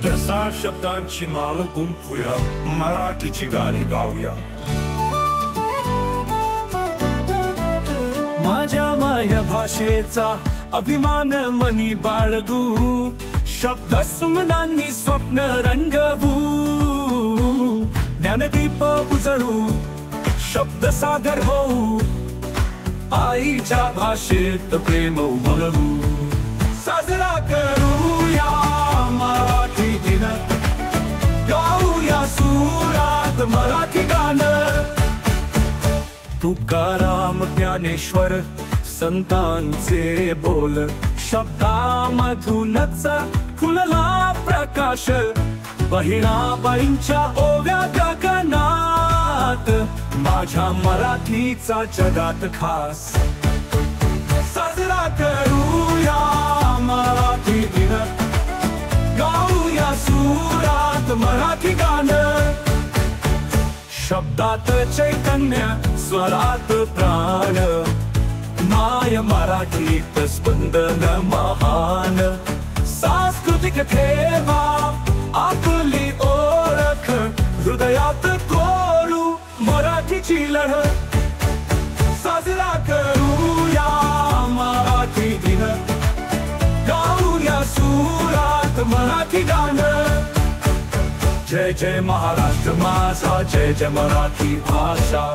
तसा शब्दांची माळ गुंफूया, मराठीची गाणी गाऊया. माझ्या माय भाषेचा अभिमान मनी बाळगू, शब्द सुमनांनी स्वप्न रंगवू. ज्ञानदीप उजळू, शब्द सादर होऊ, आईच्या भाषेत प्रेम उमलवू. साजरा करूया मराठी दिन, गाऊया सुरात मराठी गाणं. तुकाराम ज्ञानेश्वर संतांचे बोल, शब्दामधूनच फुलला प्रकाश. बहिणाबाईंच्या ओव्या गगनात, माझ्या मराठीचा जगात खास. साजरा करूया मराठी दिन, गाऊया सुरात मराठी गाणं. शब्दात चैतन्य, स्वरात प्राण, माय मराठीत स्पंदन महान. सांस्कृतिक ठेवा आपली ओळख, हृदयात कोरू मराठीची लढत. साजरा करूया मराठी दिन, गाऊया सुरात मराठी गाणं. जय जय महाराष्ट्र माझा, जय जय मराठी भाषा.